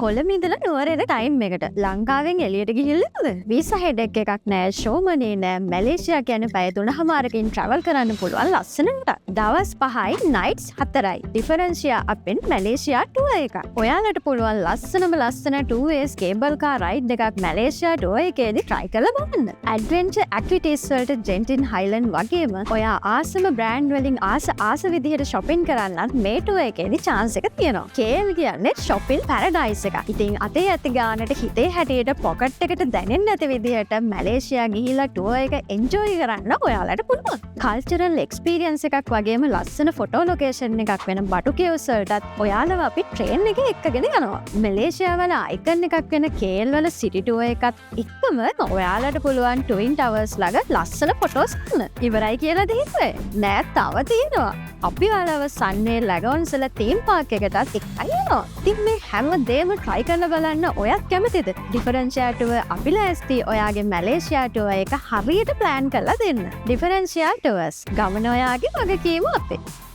කොළමිදල නුවරෙන time එකට ලංකාවෙන් එලියට ගිහිල්ලද වීස හෙඩක් එකක් නෑ ශෝමනේ නෑ මැලේසියා කියන පැය 3මාරකින් ට්‍රැවල් කරන්න පුළුවන් ලස්සනට දවස් 5යි නයිට්ස් 4යි ඩිෆරන්ෂියා අපෙන් මැලේසියා ටුව එක. ඔයාලට පුළුවන් ලස්සන 2 කේබල් කාර් රයිඩ් එකක් මැලේසියා ටුව එකේදී try කරලා බලන්න. ඇඩ්වෙන්චර් ඇක්ටිවිටීස් වලට ජෙන්ටින් හයිලන්ඩ් වගේම ඔයා ආසම බ්‍රෑන්ඩ් වලින් ආස විදිහට shopping කරන්නත් මේ ටුව එකේදී chance එක තියෙනවා. KL කියන්නේ shopping paradise. ඉතින් අතේ ඇති ගානට හිතේ හැටියට පොකට් එකට දැනෙන්නේ නැති විදිහට මැලේසියා ගිහිල්ලා ටුවර් එක එන්ජොයි කරන්න ඔයාලට පුළුවන්. කල්චරල් එක්ස්පීරියන්ස් එකක් වගේම ලස්සන ෆොටෝ ලොකේෂන් එකක් වෙන බටු කේව්ස් වලටත් ඔයාලව අපි ට්‍රේන් එකේ එක්කගෙන යනවා. මැලේසියා වල අයිකන් එකක් වෙන KL වල සිටි ටුවර් එකත් එක්කම ඔයාලට පුළුවන් ට්වින් ටවර්ස් ළඟ ලස්සන ෆොටෝස් ගන්න. ඉවරයි කියලා දෙහිතුවේ. නෑ තව තියෙනවා. අපි ඔයාලව සන්නේ ලැගොන්ස් වල තීම් පාක් එකටත් එක්කයි යනවා. ඉතින් මේ හැම දෙම try කරලා බලන්න ඔයත් කැමතිද? ඩිෆරන්ෂියා ටුව අපි ලෑස්ති ඔයාගේ මැලේසියා ටුව එක හරියට ප්ලෑන් කරලා දෙන්න. ඩිෆරන්ෂියා ටුවර්ස් ගමන ඔයාගේ වගකීම අපේ.